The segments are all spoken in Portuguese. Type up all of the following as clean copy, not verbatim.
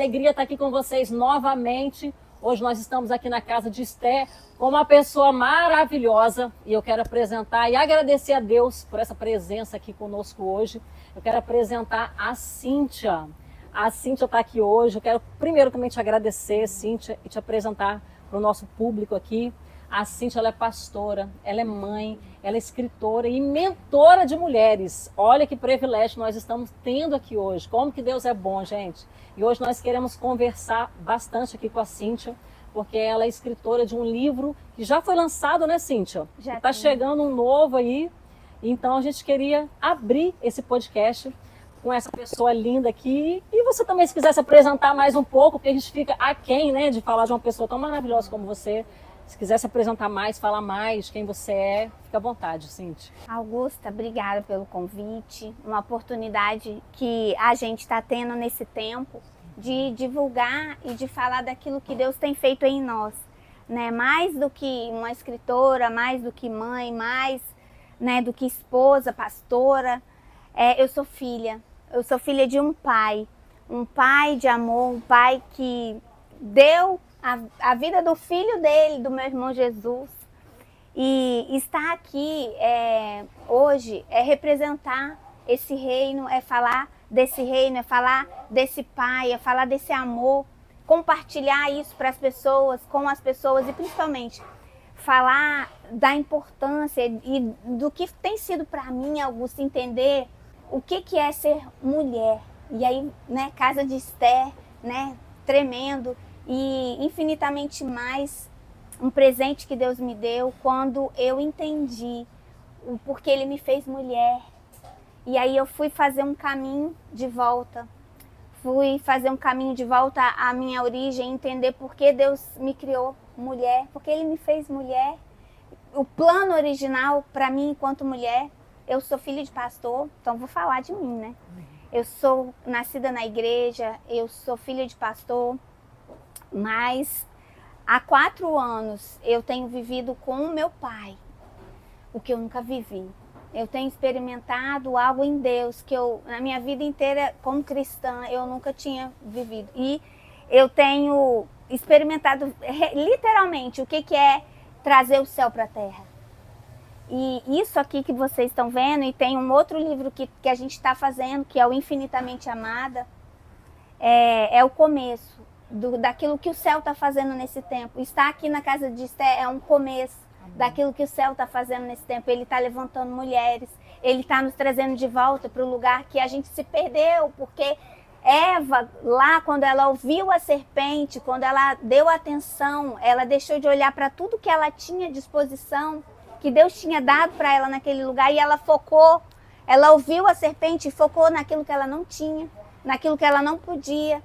alegria estar aqui com vocês novamente. Hoje nós estamos aqui na casa de Esther com uma pessoa maravilhosa e eu quero apresentar e agradecer a Deus por essa presença aqui conosco hoje. Eu quero apresentar a Cíntia. A Cíntia está aqui hoje. Eu quero primeiro também te agradecer, Cíntia, e te apresentar para o nosso público aqui. A Cíntia, ela é pastora, ela é mãe, ela é escritora e mentora de mulheres. Olha que privilégio nós estamos tendo aqui hoje. Como que Deus é bom, gente. E hoje nós queremos conversar bastante aqui com a Cíntia, porque ela é escritora de um livro que já foi lançado, né, Cíntia? Já está chegando um novo aí. Então a gente queria abrir esse podcast com essa pessoa linda aqui. E você também, se quiser se apresentar mais um pouco, porque a gente fica aquém, né, de falar de uma pessoa tão maravilhosa como você. Se quiser se apresentar mais, falar mais, quem você é, fica à vontade, Cíntia. Augusta, obrigada pelo convite. Uma oportunidade que a gente está tendo nesse tempo de divulgar e de falar daquilo que Deus tem feito em nós. Né? Mais do que uma escritora, mais do que mãe, mais, né, do que esposa, pastora. Eu sou filha. Eu sou filha de um pai de amor, um pai que deu a vida do filho dele, do meu irmão Jesus. E estar aqui hoje é representar esse reino, é falar desse reino, é falar desse pai, é falar desse amor, compartilhar isso para as pessoas, com as pessoas e principalmente falar da importância e do que tem sido para mim, Augusto, entender o que é ser mulher. E aí, né, casa de Esther, né, tremendo. E infinitamente mais um presente que Deus me deu quando eu entendi o porquê Ele me fez mulher. E aí eu fui fazer um caminho de volta. Fui fazer um caminho de volta à minha origem, entender por que Deus me criou mulher, porque Ele me fez mulher. O plano original para mim enquanto mulher, eu sou filha de pastor, então vou falar de mim, né? Eu sou nascida na igreja, eu sou filha de pastor. Mas há 4 anos eu tenho vivido com o meu pai, o que eu nunca vivi. Eu tenho experimentado algo em Deus que eu, na minha vida inteira como cristã, eu nunca tinha vivido. E eu tenho experimentado literalmente o que é trazer o céu para a terra. E isso aqui que vocês estão vendo, e tem um outro livro que a gente está fazendo, que é o Infinitamente Amada, é o começo daquilo que o céu está fazendo nesse tempo. Estar aqui na casa de Esther é um começo daquilo que o céu está fazendo nesse tempo. Ele está levantando mulheres, ele está nos trazendo de volta para o lugar que a gente se perdeu, porque Eva, lá quando ela ouviu a serpente, quando ela deu atenção, ela deixou de olhar para tudo que ela tinha à disposição, que Deus tinha dado para ela naquele lugar, e ela focou, ela ouviu a serpente e focou naquilo que ela não tinha, naquilo que ela não podia.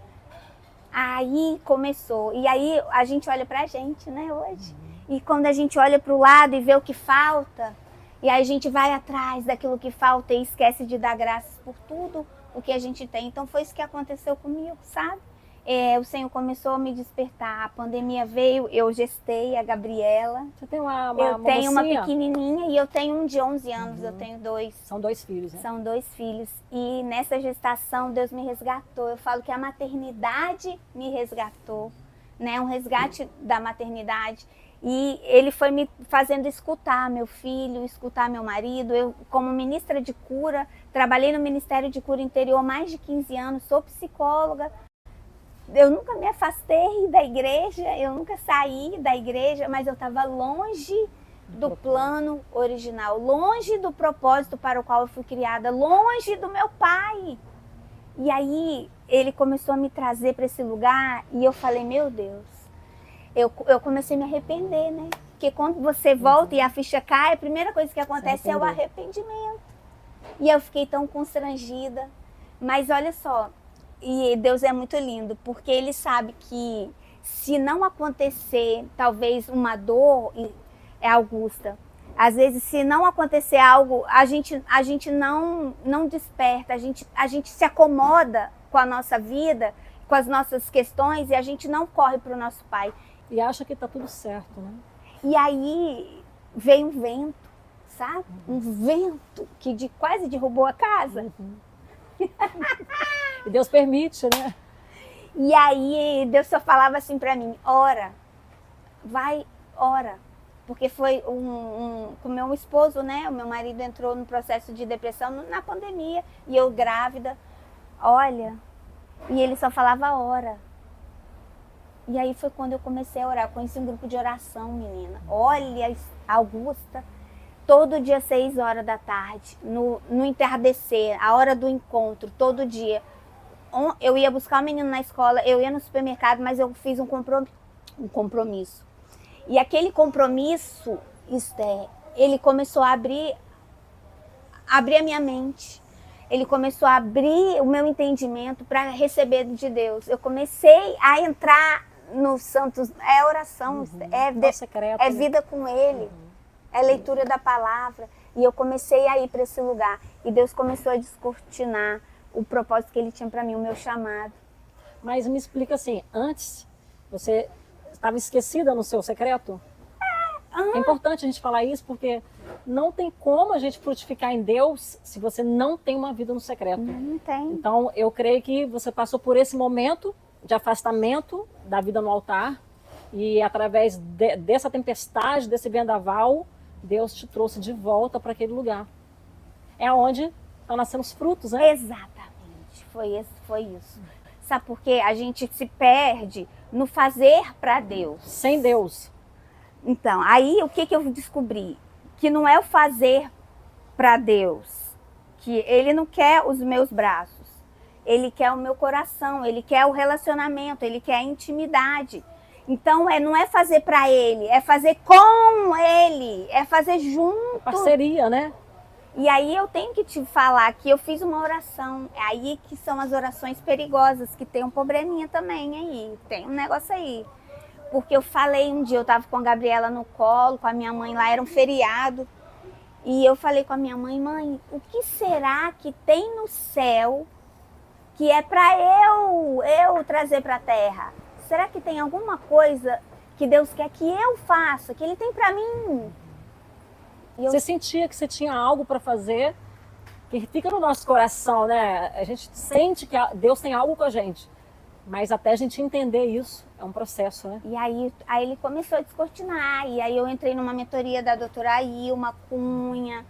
Aí começou, e aí a gente olha pra gente, né, hoje. E quando a gente olha pro lado e vê o que falta, e aí a gente vai atrás daquilo que falta e esquece de dar graças por tudo o que a gente tem. Então foi isso que aconteceu comigo, sabe? O Senhor começou a me despertar, a pandemia veio, eu gestei a Gabriela. Você tem uma Eu tenho uma mocinha? pequenininha e eu tenho um de 11 anos, eu tenho 2. São 2 filhos, né? São 2 filhos. E nessa gestação Deus me resgatou. Eu falo que a maternidade me resgatou, né? Um resgate da maternidade. E Ele foi me fazendo escutar meu filho, escutar meu marido. Eu, como ministra de cura, trabalhei no Ministério de Cura Interior há mais de 15 anos, sou psicóloga. Eu nunca me afastei da igreja, eu nunca saí da igreja, mas eu estava longe do plano original, longe do propósito para o qual eu fui criada, longe do meu pai. E aí Ele começou a me trazer para esse lugar e eu falei, meu Deus, eu comecei a me arrepender, né? Porque quando você volta e a ficha cai, a primeira coisa que acontece é o arrependimento. E eu fiquei tão constrangida. Mas olha só, e Deus é muito lindo, porque Ele sabe que se não acontecer talvez uma dor, Augusta, às vezes se não acontecer algo, a gente não desperta, a gente se acomoda com a nossa vida, com as nossas questões e a gente não corre para o nosso Pai. E acha que está tudo certo, né? E aí veio um vento, sabe? Um vento que quase derrubou a casa. E Deus permite, né? E aí Deus só falava assim para mim, ora, vai, ora. Porque foi com o meu esposo, né? O meu marido entrou no processo de depressão na pandemia e eu grávida. Olha, e ele só falava ora. E aí foi quando eu comecei a orar. Eu conheci um grupo de oração, menina. Olha, Augusta, todo dia 6 horas da tarde, no entardecer, a hora do encontro, todo dia. Eu ia buscar o menino na escola, eu ia no supermercado, mas eu fiz um compromisso. E aquele compromisso, ele começou a abrir a minha mente. Ele começou a abrir o meu entendimento para receber de Deus. Eu comecei a entrar no Santos, é oração, é vida com Ele, é leitura da palavra. E eu comecei a ir para esse lugar. E Deus começou a descortinar o propósito que Ele tinha para mim, o meu chamado. Mas me explica assim, antes você estava esquecida no seu secreto? É importante a gente falar isso porque não tem como a gente frutificar em Deus se você não tem uma vida no secreto. Não tem. Então, eu creio que você passou por esse momento de afastamento da vida no altar e através dessa tempestade, desse vendaval, Deus te trouxe de volta para aquele lugar. É onde estão nascendo os frutos, né? Exatamente, foi isso. Sabe por quê? A gente se perde no fazer para Deus. Sem Deus. Então, aí o que eu descobri? Que não é o fazer para Deus, que Ele não quer os meus braços, Ele quer o meu coração, Ele quer o relacionamento, Ele quer a intimidade. Então, não é fazer para Ele, é fazer com Ele, é fazer junto. Parceria, né? E aí eu tenho que te falar que eu fiz uma oração, aí que são as orações perigosas, que tem um probleminha também aí, tem um negócio aí. Porque eu falei um dia, eu estava com a Gabriela no colo, com a minha mãe lá, era um feriado. E eu falei com a minha mãe, mãe, o que será que tem no céu que é para eu trazer para a terra? Será que tem alguma coisa que Deus quer que eu faça, que Ele tem para mim? Você sentia que você tinha algo para fazer, que fica no nosso coração, né? A gente sente que Deus tem algo com a gente. Mas até a gente entender isso, é um processo, né? E aí ele começou a descortinar. E aí eu entrei numa mentoria da doutora Ilma Cunha,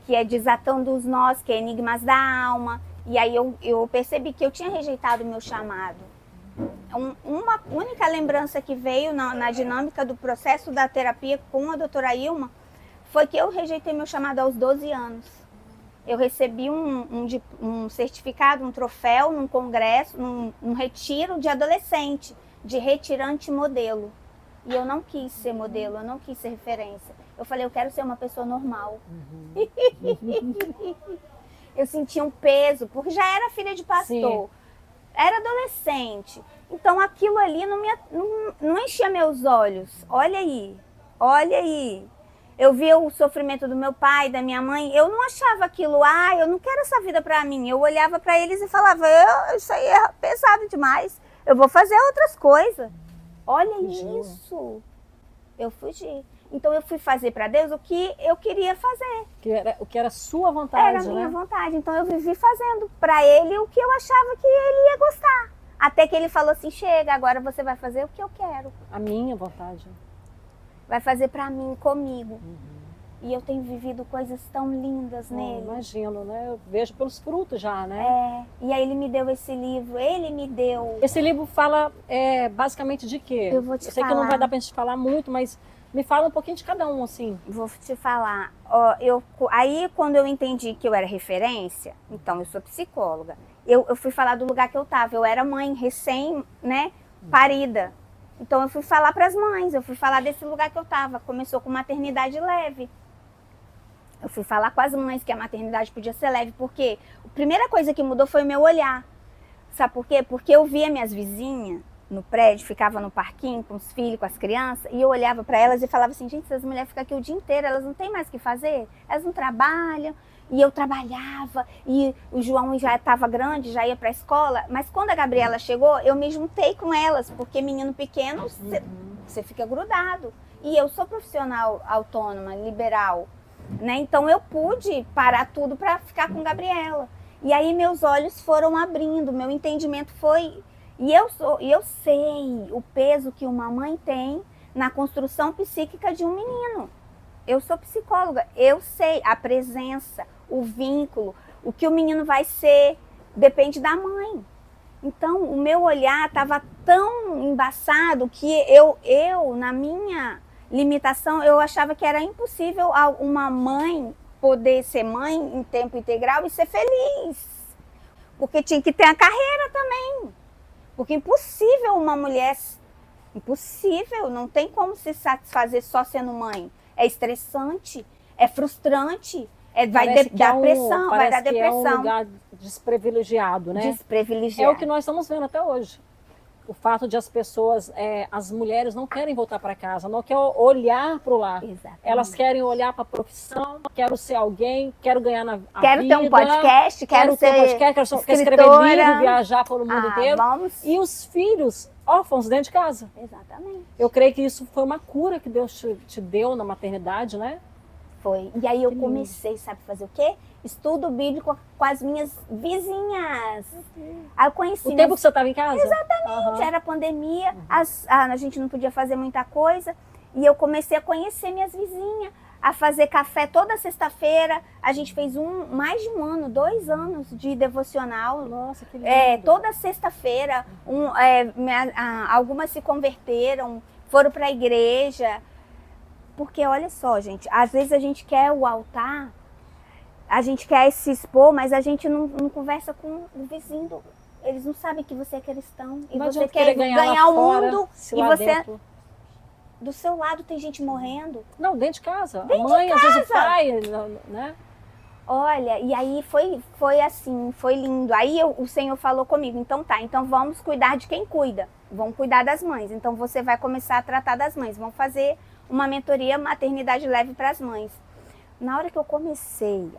que é Desatando os Nós, que é Enigmas da Alma. E aí eu percebi que eu tinha rejeitado o meu chamado. Uma única lembrança que veio na dinâmica do processo da terapia com a doutora Ilma foi que eu rejeitei meu chamado aos 12 anos. Eu recebi um certificado, um troféu num congresso, num retiro de adolescente, de retirante modelo. E eu não quis ser modelo, eu não quis ser referência. Eu falei, eu quero ser uma pessoa normal. Eu sentia um peso, porque já era filha de pastor. Sim. Era adolescente. Então aquilo ali não enchia meus olhos. Olha aí, olha aí. Eu via o sofrimento do meu pai, da minha mãe, eu não achava aquilo, eu não quero essa vida pra mim. Eu olhava pra eles e falava, isso aí é pesado demais, eu vou fazer outras coisas. Olha isso, eu fugi. Então eu fui fazer pra Deus o que eu queria fazer. O que era sua vontade, era a minha vontade, então eu vivi fazendo pra Ele o que eu achava que Ele ia gostar. Até que Ele falou assim, chega, agora você vai fazer o que eu quero. A minha vontade. Vai fazer pra mim, comigo. E eu tenho vivido coisas tão lindas nele. Imagino, né? Eu vejo pelos frutos já, né? E aí ele me deu esse livro, ele me deu... Esse livro fala basicamente de quê? Eu vou te falar. Eu sei que não vai dar pra gente falar muito, mas me fala um pouquinho de cada um, assim. Vou te falar. Aí quando eu entendi que eu era referência, então eu sou psicóloga, eu fui falar do lugar que eu tava. Eu era mãe recém, né, parida. Então eu fui falar para as mães, eu fui falar desse lugar que eu estava. Começou com maternidade leve. Eu fui falar com as mães que a maternidade podia ser leve, porque a primeira coisa que mudou foi o meu olhar. Sabe por quê? Porque eu via minhas vizinhas no prédio, ficava no parquinho com os filhos, com as crianças, e eu olhava para elas e falava assim, gente, essas mulheres ficam aqui o dia inteiro, elas não têm mais o que fazer, elas não trabalham. E eu trabalhava, e o João já estava grande, já ia para a escola. Mas quando a Gabriela chegou, eu me juntei com elas, porque menino pequeno, você fica grudado. E eu sou profissional autônoma, liberal, né? Então eu pude parar tudo para ficar com a Gabriela. E aí meus olhos foram abrindo, meu entendimento foi E eu sei o peso que uma mãe tem na construção psíquica de um menino. Eu sou psicóloga, eu sei a presença, o vínculo, o que o menino vai ser, depende da mãe. Então, o meu olhar estava tão embaçado que eu, na minha limitação, eu achava que era impossível uma mãe poder ser mãe em tempo integral e ser feliz. Porque tinha que ter a carreira também. Porque impossível uma mulher, impossível, não tem como se satisfazer só sendo mãe. É estressante, é frustrante, vai dar pressão, vai dar depressão. É um lugar desprivilegiado, né? Desprivilegiado. É o que nós estamos vendo até hoje. O fato de as pessoas, as mulheres não querem voltar para casa, não querem olhar para o lar. Exatamente. Elas querem olhar para a profissão, quero ser alguém, quero ganhar a vida. Quero ter um podcast, quero ser podcast, quero escrever livro, viajar pelo mundo inteiro. Vamos. E os filhos órfãos dentro de casa. Exatamente. Eu creio que isso foi uma cura que Deus te deu na maternidade, né? Foi. E aí eu comecei, sabe, fazer o quê? Estudo bíblico com as minhas vizinhas. Aí eu conheci. O tempo que você estava em casa? Exatamente. Era pandemia, a gente não podia fazer muita coisa. E eu comecei a conhecer minhas vizinhas, a fazer café toda sexta-feira. A gente fez mais de um ano, 2 anos de devocional. Nossa, que lindo. Toda sexta-feira. Algumas se converteram, foram para a igreja. Porque olha só, gente, às vezes a gente quer o altar, a gente quer se expor, mas a gente não conversa com o vizinho. Eles não sabem que você é cristão e mas você quer ganhar o mundo e você dentro. Do seu lado tem gente morrendo. Não, dentro de casa. Dentro a mãe, de às vezes o casa. pai, né? Olha, e aí foi assim, foi lindo. Aí o Senhor falou comigo, então vamos cuidar de quem cuida. Vamos cuidar das mães. Então você vai começar a tratar das mães. Vamos fazer uma mentoria maternidade leve para as mães. Na hora que eu comecei...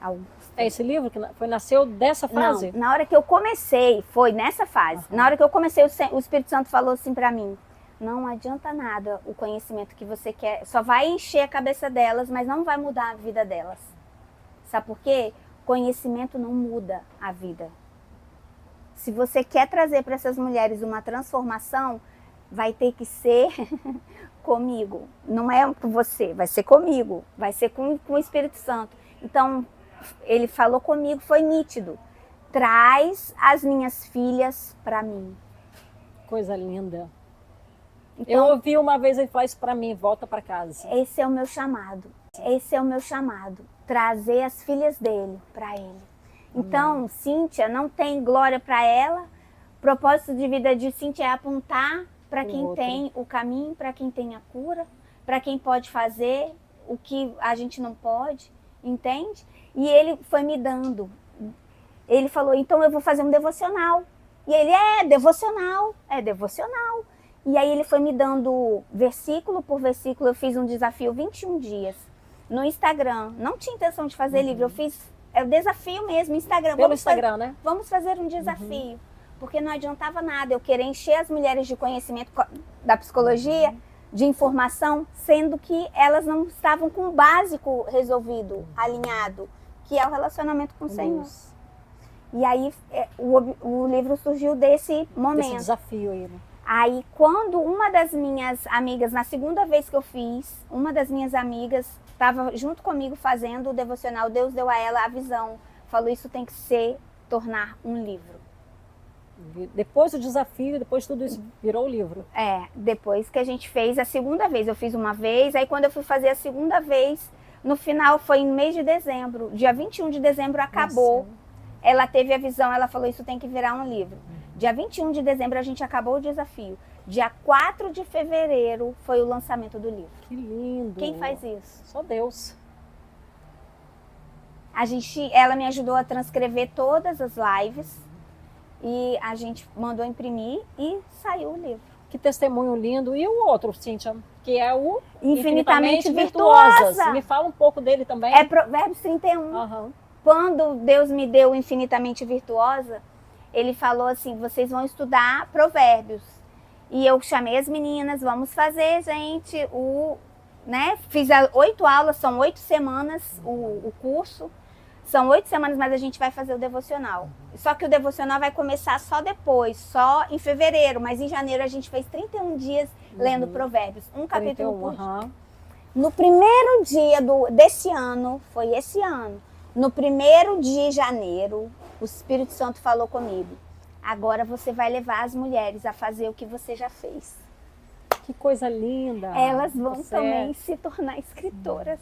Esse livro que nasceu dessa fase? Não, na hora que eu comecei, foi nessa fase. Na hora que eu comecei, o Espírito Santo falou assim para mim, não adianta nada o conhecimento que você quer, só vai encher a cabeça delas, mas não vai mudar a vida delas. Sabe por quê? Conhecimento não muda a vida. Se você quer trazer para essas mulheres uma transformação, vai ter que ser comigo. Não é com você, vai ser comigo. Vai ser com o Espírito Santo. Então, ele falou comigo, foi nítido. Traz as minhas filhas para mim. Coisa linda. Então, eu ouvi uma vez ele falar isso para mim, volta para casa. Esse é o meu chamado. Esse é o meu chamado. Trazer as filhas dele para ele. Então, Cíntia não tem glória para ela. O propósito de vida de Cíntia é apontar para quem tem o caminho, para quem tem a cura, para quem pode fazer o que a gente não pode, entende? E ele foi me dando. Ele falou, então eu vou fazer um devocional. E ele, devocional. E aí ele foi me dando versículo por versículo. Eu fiz um desafio 21 dias no Instagram. Não tinha intenção de fazer livro, eu fiz o desafio mesmo, Instagram. Pelo Instagram, né? Vamos fazer um desafio. Porque não adiantava nada eu querer encher as mulheres de conhecimento da psicologia, de informação, sendo que elas não estavam com o básico resolvido, alinhado, que é o relacionamento com o Senhor. E aí o livro surgiu desse momento. Desse desafio aí, né? Aí quando uma das minhas amigas, na segunda vez que eu fiz, uma das minhas amigas estava junto comigo fazendo o devocional, Deus deu a ela a visão, falou, isso tem que tornar um livro. Depois do desafio, depois de tudo isso, virou o livro. Depois que a gente fez a segunda vez, eu fiz uma vez, aí quando eu fui fazer a segunda vez, no final foi em mês de dezembro, dia 21 de dezembro acabou. Nossa. Ela teve a visão, ela falou, isso tem que virar um livro. Dia 21 de dezembro a gente acabou o desafio. Dia 4 de fevereiro foi o lançamento do livro. Que lindo! Quem faz isso? Só Deus. Ela me ajudou a transcrever todas as lives e a gente mandou imprimir e saiu o livro. Que testemunho lindo! E o outro, Cíntia, que é o Infinitamente Virtuosas. Me fala um pouco dele também. É Provérbios 31. Quando Deus me deu Infinitamente Virtuosa, ele falou assim, vocês vão estudar Provérbios. E eu chamei as meninas, vamos fazer, gente, fiz 8 aulas, são 8 semanas o curso. São 8 semanas, mas a gente vai fazer o devocional. Só que o devocional vai começar só depois, só em fevereiro. Mas em janeiro a gente fez 31 dias lendo Provérbios. Um capítulo por dia. No primeiro dia desse ano, foi esse ano, no primeiro de janeiro, o Espírito Santo falou comigo. Agora você vai levar as mulheres a fazer o que você já fez. Que coisa linda. Elas vão também se tornar escritoras.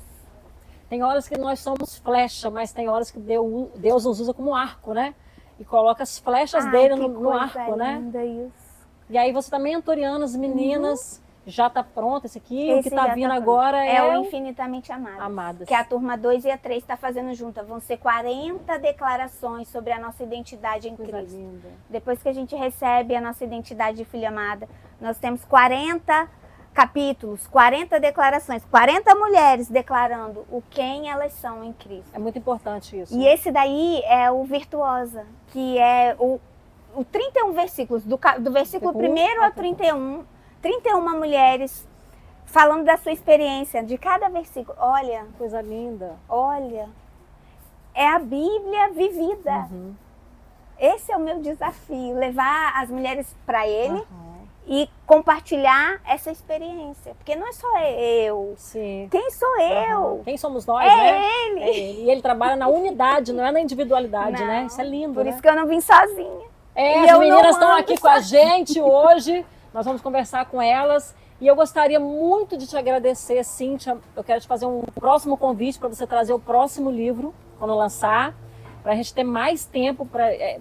Tem horas que nós somos flecha, mas tem horas que Deus nos usa como arco, né? E coloca as flechas dele no arco, né? Isso. E aí você está mentoreando as meninas, já está pronto esse aqui, o que está vindo agora é o Infinitamente Amadas. Que a turma 2 e a 3 está fazendo junto. Vão ser 40 declarações sobre a nossa identidade em Cristo. Linda. Depois que a gente recebe a nossa identidade de filha amada, nós temos 40 capítulos, 40 declarações, 40 mulheres declarando quem elas são em Cristo. É muito importante isso. E esse daí é o Virtuosa, que é o 31 versículos, do versículo 1 ao 31, 31 mulheres falando da sua experiência, de cada versículo. Olha, coisa linda. Olha, é a Bíblia vivida. Esse é o meu desafio, levar as mulheres para ele e compartilhar essa experiência. Porque não é só eu. Sim. Quem sou eu? Quem somos nós, né? Ele. É ele. E ele trabalha na unidade, não é na individualidade, não. Né? Isso é lindo, Por isso que eu não vim sozinha. As meninas estão aqui com a gente hoje. Nós vamos conversar com elas. E eu gostaria muito de te agradecer, Cíntia. Eu quero te fazer um próximo convite para você trazer o próximo livro, quando lançar, para a gente ter mais tempo.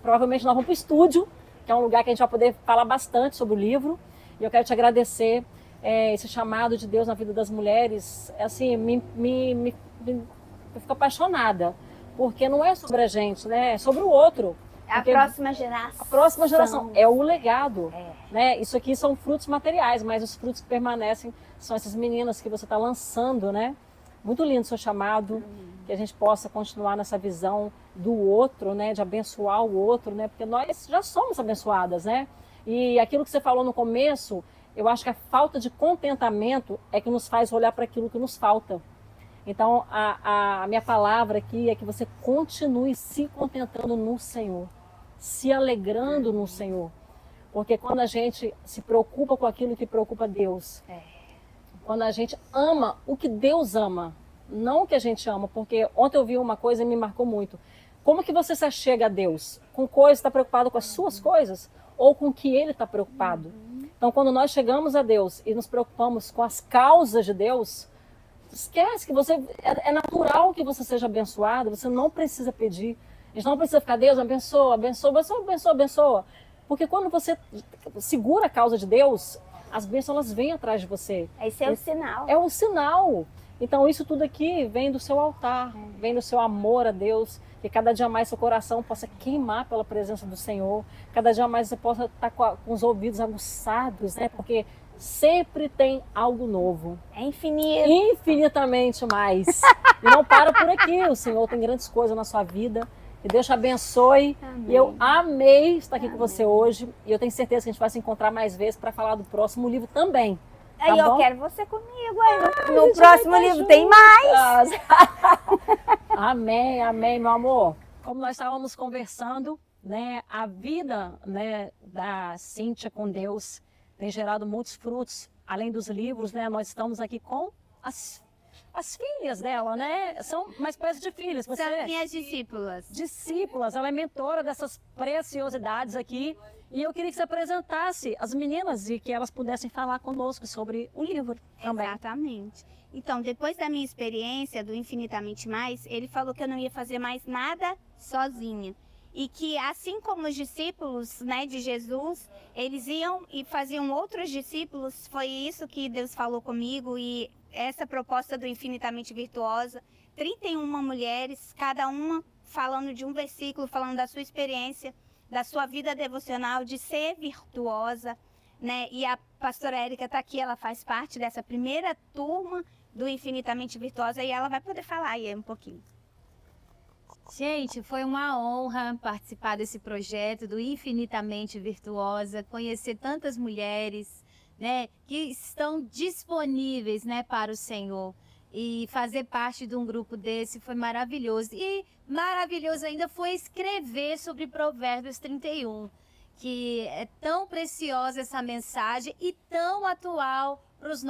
Provavelmente nós vamos para o estúdio, que é um lugar que a gente vai poder falar bastante sobre o livro. E eu quero te agradecer esse chamado de Deus na vida das mulheres. Assim, eu fico apaixonada, porque não é sobre a gente, né? É sobre o outro. É a próxima geração. A próxima geração é o legado. Né? Isso aqui são frutos materiais, mas os frutos que permanecem são essas meninas que você está lançando, né? Muito lindo o seu chamado, que a gente possa continuar nessa visão do outro, né? De abençoar o outro, né? Porque nós já somos abençoadas, né? E aquilo que você falou no começo, eu acho que a falta de contentamento é que nos faz olhar para aquilo que nos falta. Então, a minha palavra aqui é que você continue se contentando no Senhor, se alegrando no Senhor. Porque quando a gente se preocupa com aquilo que preocupa Deus, quando a gente ama o que Deus ama, não o que a gente ama, porque ontem eu vi uma coisa e me marcou muito. Como que você se achega a Deus? Com coisas, está preocupado com as suas coisas? Ou com o que Ele está preocupado? Então, quando nós chegamos a Deus e nos preocupamos com as causas de Deus, esquece que é natural que você seja abençoado, você não precisa pedir. A gente não precisa ficar, Deus, abençoa, abençoa, abençoa, abençoa, abençoa. Porque quando você segura a causa de Deus, as bênçãos elas vêm atrás de você. Esse é o sinal. É o sinal. Então isso tudo aqui vem do seu altar, vem do seu amor a Deus, que cada dia mais seu coração possa queimar pela presença do Senhor, cada dia mais você possa estar com os ouvidos aguçados, né? Porque sempre tem algo novo. É infinito. Infinitamente mais. E não para por aqui, o Senhor tem grandes coisas na sua vida. Que Deus te abençoe. Amém. E eu amei estar aqui com você hoje. E eu tenho certeza que a gente vai se encontrar mais vezes para falar do próximo livro também. Aí eu quero você comigo. No próximo livro tem mais. Amém, amém, meu amor. Como nós estávamos conversando, né, a vida, né, da Cíntia com Deus tem gerado muitos frutos. Além dos livros, né, nós estamos aqui com as filhas dela, né? São uma espécie de filhas. São minhas discípulas. Discípulas. Ela é mentora dessas preciosidades aqui. E eu queria que você apresentasse as meninas e que elas pudessem falar conosco sobre o livro também. Exatamente. Então, depois da minha experiência do Infinitamente Mais, ele falou que eu não ia fazer mais nada sozinha. E que assim como os discípulos, né, de Jesus, eles iam e faziam outros discípulos, foi isso que Deus falou comigo e essa proposta do Infinitamente Virtuosa, 31 mulheres, cada uma falando de um versículo, falando da sua experiência, da sua vida devocional, de ser virtuosa, né? E a pastora Érica está aqui, ela faz parte dessa primeira turma do Infinitamente Virtuosa e ela vai poder falar aí um pouquinho. Gente, foi uma honra participar desse projeto do Infinitamente Virtuosa, conhecer tantas mulheres, né, que estão disponíveis, né, para o Senhor. e fazer parte de um grupo desse foi maravilhoso. E maravilhoso ainda foi escrever sobre Provérbios 31, que é tão preciosa essa mensagem e tão atual para os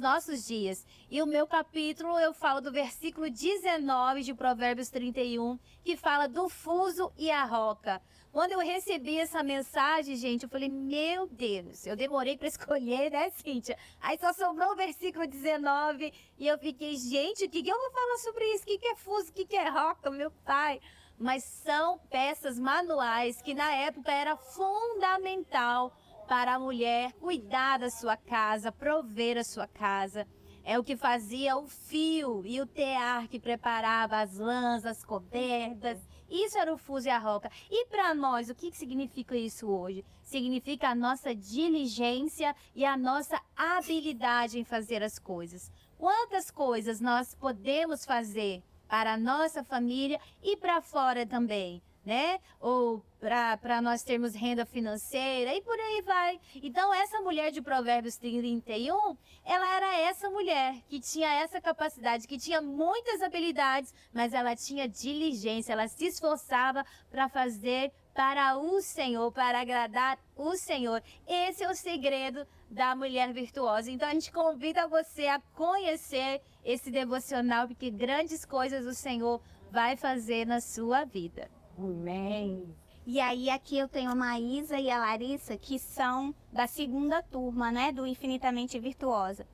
nossos dias. E o meu capítulo, eu falo do versículo 19 de Provérbios 31, que fala do fuso e a roca. Quando eu recebi essa mensagem, gente, eu falei, meu Deus, eu demorei para escolher, né, Cíntia? Aí só sobrou o versículo 19 e eu fiquei, gente, o que eu vou falar sobre isso? O que é fuso? O que é roca, meu pai? Mas são peças manuais que na época era fundamental para a mulher cuidar da sua casa, prover a sua casa. É o que fazia o fio e o tear que preparava as lãs, as cobertas. Isso era o fuso e a roca. E para nós, o que significa isso hoje? Significa a nossa diligência e a nossa habilidade em fazer as coisas. Quantas coisas nós podemos fazer para a nossa família e para fora também, né? Ou para nós termos renda financeira e por aí vai. Então essa mulher de Provérbios 31, ela era essa mulher que tinha essa capacidade, que tinha muitas habilidades, mas ela tinha diligência, ela se esforçava para fazer para o Senhor, para agradar o Senhor. Esse é o segredo da mulher virtuosa. Então a gente convida você a conhecer esse devocional, porque grandes coisas o Senhor vai fazer na sua vida. Amém. E aí aqui eu tenho a Maísa e a Larissa, que são da segunda turma, né, do Infinitamente Virtuosa.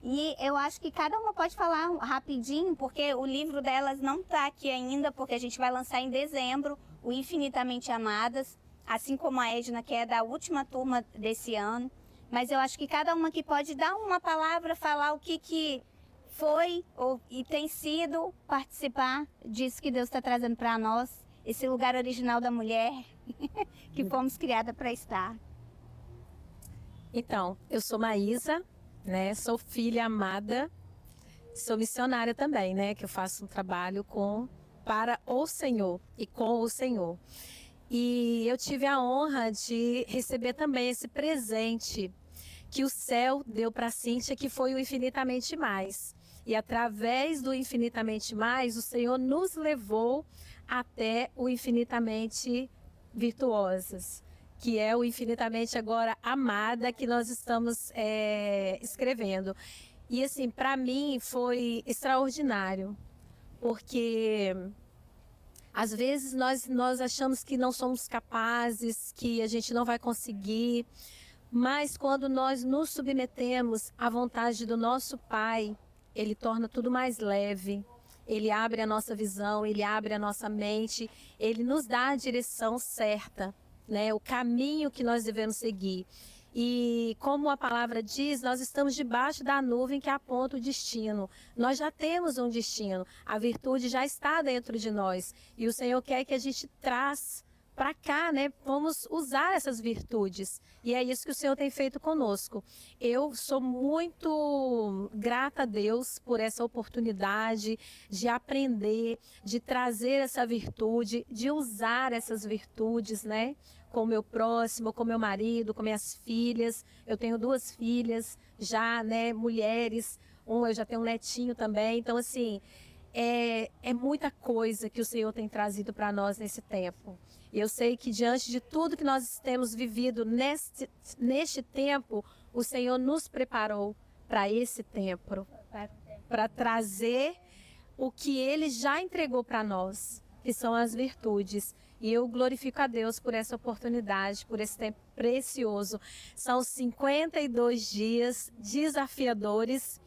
E eu acho que cada uma pode falar rapidinho, porque o livro delas não está aqui ainda, porque a gente vai lançar em dezembro, o Infinitamente Amadas, assim como a Edna, que é da última turma desse ano. Mas eu acho que cada uma aqui pode dar uma palavra, falar o que foi e tem sido participar disso que Deus está trazendo para nós, esse lugar original da mulher que fomos criadas para estar. Então, eu sou Maísa, né? Sou filha amada, sou missionária também, né? Que eu faço um trabalho para o Senhor e com o Senhor. E eu tive a honra de receber também esse presente que o céu deu para a Cíntia, que foi o Infinitamente Mais. E através do Infinitamente Mais, o Senhor nos levou até o Infinitamente Virtuosas, que é o Infinitamente agora Amada, que nós estamos escrevendo. E assim, para mim foi extraordinário, porque às vezes nós achamos que não somos capazes, que a gente não vai conseguir, mas quando nós nos submetemos à vontade do nosso Pai, Ele torna tudo mais leve. Ele abre a nossa visão, Ele abre a nossa mente, Ele nos dá a direção certa, né? O caminho que nós devemos seguir. E como a palavra diz, nós estamos debaixo da nuvem que aponta o destino. Nós já temos um destino, a virtude já está dentro de nós. E o Senhor quer que a gente traz para cá, né? Vamos usar essas virtudes. E é isso que o Senhor tem feito conosco. Eu sou muito grata a Deus por essa oportunidade de aprender, de trazer essa virtude, de usar essas virtudes, né? Com o meu próximo, com meu marido, com minhas filhas. Eu tenho 2 filhas já, né? Mulheres. Eu já tenho um netinho também. Então, assim, é muita coisa que o Senhor tem trazido para nós nesse tempo. E eu sei que diante de tudo que nós temos vivido neste tempo, o Senhor nos preparou para esse tempo, para trazer o que Ele já entregou para nós, que são as virtudes. E eu glorifico a Deus por essa oportunidade, por esse tempo precioso. São 52 dias desafiadores,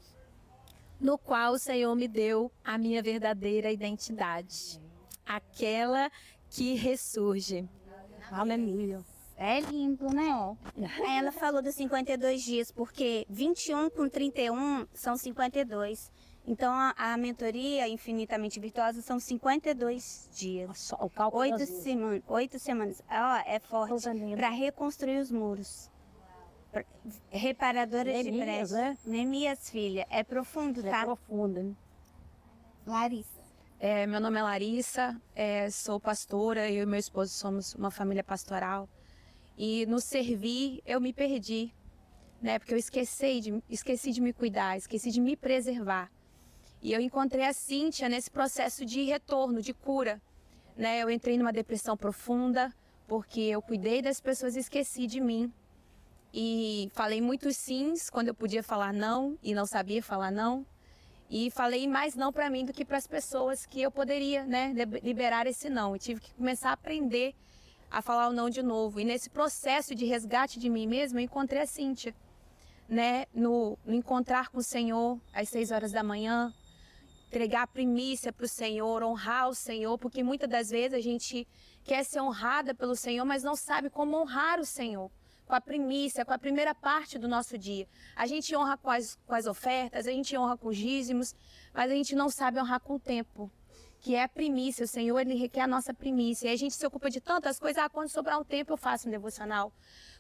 no qual o Senhor me deu a minha verdadeira identidade, aquela que ressurge. Aleluia. É lindo, né? Aí ela falou dos 52 dias, porque 21 com 31 são 52. Então a mentoria Infinitamente Virtuosa são 52 dias. O cálculo 8 semanas. É forte. Para reconstruir os muros. Reparadoras de Neemias, brechas. né? Neemias, filha. É profundo, tá? É profunda, né? Larissa. Meu nome é Larissa, sou pastora, eu e meu esposo somos uma família pastoral. E no servir eu me perdi, né? Porque eu esqueci de me cuidar, esqueci de me preservar. E eu encontrei a Cíntia nesse processo de retorno, de cura, né? Eu entrei numa depressão profunda, porque eu cuidei das pessoas e esqueci de mim. E falei muitos sims quando eu podia falar não e não sabia falar não. E falei mais não para mim do que para as pessoas que eu poderia, né, liberar esse não. Eu tive que começar a aprender a falar o não de novo. E nesse processo de resgate de mim mesma, eu encontrei a Cíntia, né, no encontrar com o Senhor às 6 horas da manhã, entregar a primícia para o Senhor, honrar o Senhor, porque muitas das vezes a gente quer ser honrada pelo Senhor, mas não sabe como honrar o Senhor. Com a primícia, com a primeira parte do nosso dia. A gente honra com as ofertas, a gente honra com os dízimos, mas a gente não sabe honrar com o tempo, que é a primícia. O Senhor, Ele requer a nossa primícia. E a gente se ocupa de tantas coisas. Quando sobrar um tempo eu faço um devocional.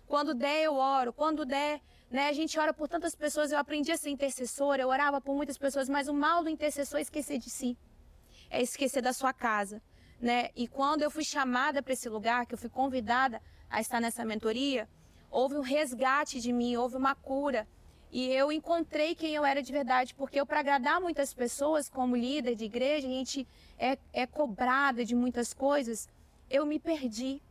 Quando der eu oro, quando der, né, a gente ora por tantas pessoas. Eu aprendi a ser intercessora, eu orava por muitas pessoas, mas o mal do intercessor é esquecer de si. É esquecer da sua casa, né? E quando eu fui chamada para esse lugar, que eu fui convidada a estar nessa mentoria, houve um resgate de mim, houve uma cura. E eu encontrei quem eu era de verdade, porque eu, para agradar muitas pessoas, como líder de igreja, a gente é cobrada de muitas coisas, eu me perdi.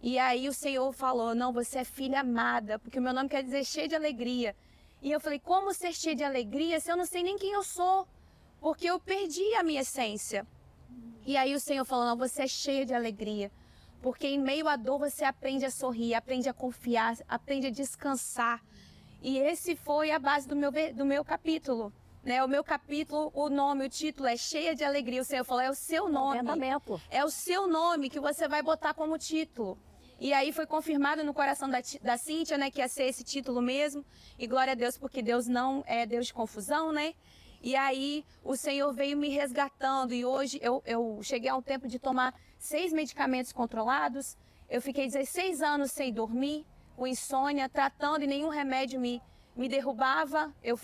E aí o Senhor falou, não, você é filha amada, porque o meu nome quer dizer cheia de alegria. E eu falei, como ser cheia de alegria se eu não sei nem quem eu sou? Porque eu perdi a minha essência. E aí o Senhor falou, não, você é cheia de alegria. Porque em meio à dor você aprende a sorrir, aprende a confiar, aprende a descansar. E esse foi a base do meu capítulo. Né? O meu capítulo, o nome, o título é Cheia de Alegria. O Senhor falou, é o seu nome. É o seu nome que você vai botar como título. E aí foi confirmado no coração da Cíntia, né, que ia ser esse título mesmo. E glória a Deus, porque Deus não é Deus de confusão, né? E aí o Senhor veio me resgatando. E hoje eu cheguei a um tempo de tomar 6 medicamentos controlados. Eu fiquei 16 anos sem dormir, com insônia, tratando e nenhum remédio me derrubava. Eu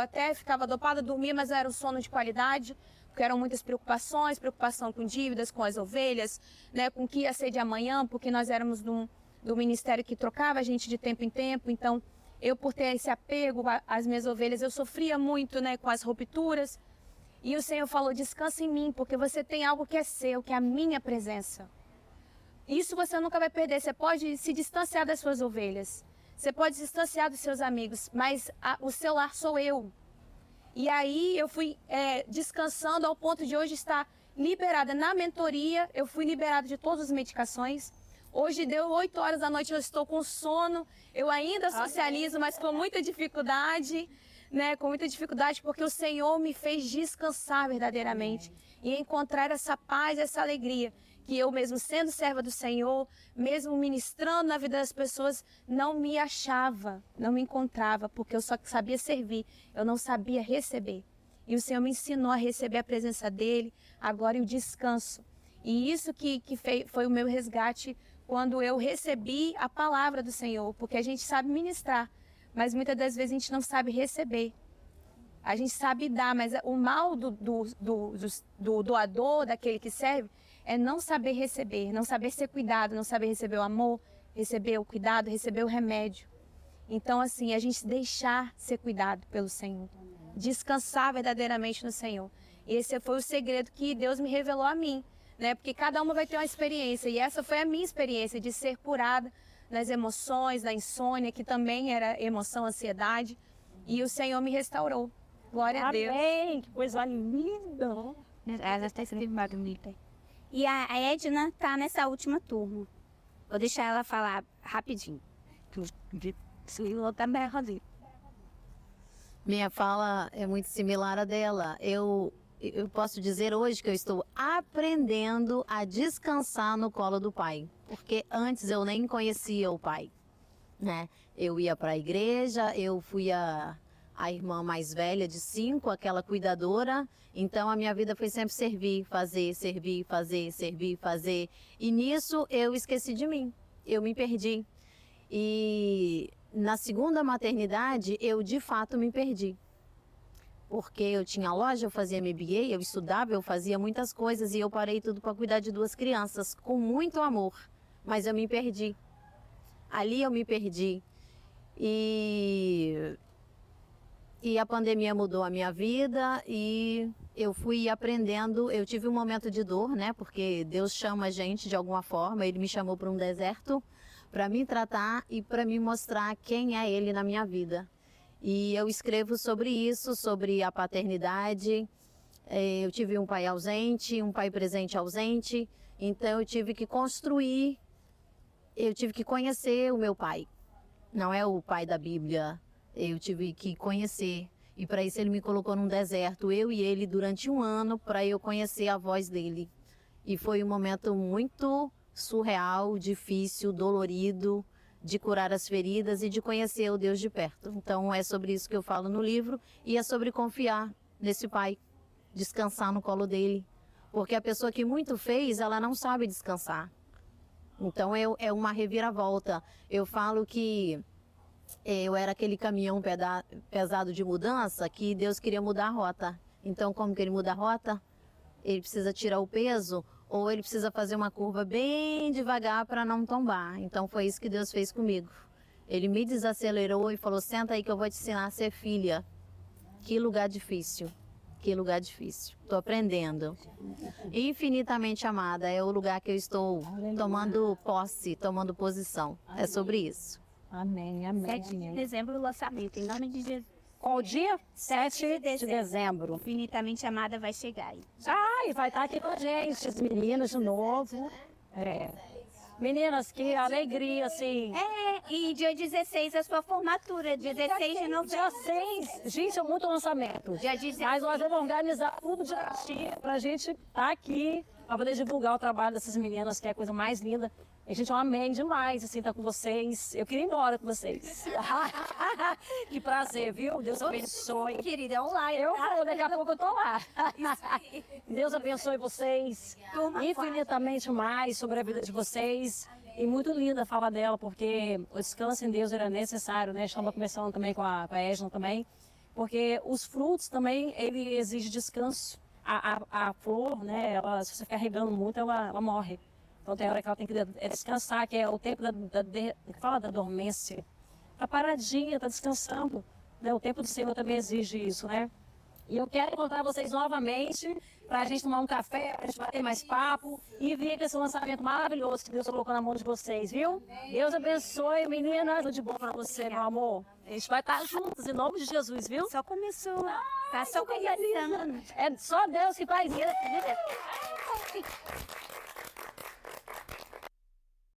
até ficava dopada, dormia, mas era um sono de qualidade, porque eram muitas preocupações, preocupação com dívidas, com as ovelhas, né, com o que ia ser de amanhã, porque nós éramos do ministério que trocava a gente de tempo em tempo. Então, eu, por ter esse apego às minhas ovelhas, eu sofria muito, né, com as rupturas. E o Senhor falou, descansa em mim, porque você tem algo que é seu, que é a minha presença. Isso você nunca vai perder. Você pode se distanciar das suas ovelhas. Você pode se distanciar dos seus amigos, mas o seu lar sou eu. E aí eu fui descansando ao ponto de hoje estar liberada. Na mentoria, eu fui liberada de todas as medicações. Hoje deu 8 horas da noite, eu estou com sono. Eu ainda socializo, mas com muita dificuldade. Né, com muita dificuldade, porque o Senhor me fez descansar verdadeiramente e encontrar essa paz, essa alegria, que eu mesmo sendo serva do Senhor, mesmo ministrando na vida das pessoas, não me achava, não me encontrava, porque eu só sabia servir, eu não sabia receber. E o Senhor me ensinou a receber a presença dEle, agora e o descanso. E isso que foi o meu resgate quando eu recebi a palavra do Senhor, porque a gente sabe ministrar, mas muitas das vezes a gente não sabe receber. A gente sabe dar, mas o mal do doador, daquele que serve, é não saber receber, não saber ser cuidado, não saber receber o amor, receber o cuidado, receber o remédio. Então, assim, a gente deixar ser cuidado pelo Senhor, descansar verdadeiramente no Senhor. E esse foi o segredo que Deus me revelou a mim, né? Porque cada uma vai ter uma experiência, e essa foi a minha experiência de ser curada nas emoções, da insônia, que também era emoção, ansiedade, e o Senhor me restaurou. Glória a Deus. Amém, que coisa linda. Ela está escrevendo bonita. E a Edna tá nessa última turma. Vou deixar ela falar rapidinho. Minha fala é muito similar à dela. Eu posso dizer hoje que eu estou aprendendo a descansar no colo do Pai, porque antes eu nem conhecia o Pai, né? Eu ia para a igreja, eu fui a irmã mais velha de 5, aquela cuidadora, então a minha vida foi sempre servir, fazer, servir, fazer, servir, fazer, e nisso eu esqueci de mim, eu me perdi. E na segunda maternidade eu de fato me perdi. Porque eu tinha loja, eu fazia MBA, eu estudava, eu fazia muitas coisas e eu parei tudo para cuidar de 2 crianças, com muito amor, mas eu me perdi. Ali eu me perdi. E E a pandemia mudou a minha vida e eu fui aprendendo. Eu tive um momento de dor, né? Porque Deus chama a gente de alguma forma. Ele me chamou para um deserto para me tratar e para me mostrar quem é Ele na minha vida. E eu escrevo sobre isso, sobre a paternidade. Eu tive um pai ausente, um pai presente ausente. Então eu tive que construir, eu tive que conhecer o meu pai. Não é o pai da Bíblia. Eu tive que conhecer. E para isso ele me colocou num deserto, eu e ele, durante um ano, para eu conhecer a voz dele. E foi um momento muito surreal, difícil, dolorido, de curar as feridas e de conhecer o Deus de perto. Então é sobre isso que eu falo no livro e é sobre confiar nesse pai, descansar no colo dele. Porque a pessoa que muito fez, ela não sabe descansar. Então é uma reviravolta. Eu falo que eu era aquele caminhão pesado de mudança que Deus queria mudar a rota. Então como que ele muda a rota? Ele precisa tirar o peso ou ele precisa fazer uma curva bem devagar para não tombar. Então foi isso que Deus fez comigo. Ele me desacelerou e falou, senta aí que eu vou te ensinar a ser filha. Que lugar difícil, que lugar difícil. Estou aprendendo. Infinitamente amada é o lugar que eu estou tomando posse, tomando posição. É sobre isso. Amém, amém. 7 de dezembro o lançamento, em nome de Jesus. Qual o dia? 7 de dezembro. Infinitamente amada vai chegar aí. Ai, vai estar aqui com a gente, as meninas de novo. Meninas, que alegria, assim. E dia 16 a sua formatura, 16 de novembro. Dia 6, gente, é muito lançamento. Dia 16. Mas nós vamos organizar tudo direitinho pra gente estar aqui, pra poder divulgar o trabalho dessas meninas, que é a coisa mais linda. E, gente, eu amei demais, assim, estar com vocês. Eu queria ir embora com vocês. Que prazer, viu? Deus abençoe. Querida, é online. Eu vou, daqui a pouco eu tô lá. Deus abençoe vocês infinitamente mais sobre a vida de vocês. E muito linda a fala dela, porque o descanso em Deus era necessário, né? Estava conversando também com a Edna também, porque os frutos também, ele exige descanso. A flor, né? Ela, se você ficar regando muito, ela morre. Então tem hora que ela tem que descansar, que é o tempo fala da dormência. Tá paradinha, tá descansando. Né? O tempo do Senhor também exige isso, né? E eu quero encontrar vocês novamente para a gente tomar um café, para a gente bater mais papo e vir com esse lançamento maravilhoso que Deus colocou na mão de vocês, viu? Deus abençoe, meninas. Tudo de bom para você, meu amor. A gente vai estar juntos, em nome de Jesus, viu? Só começou. Tá só começando. É só Deus que faz isso.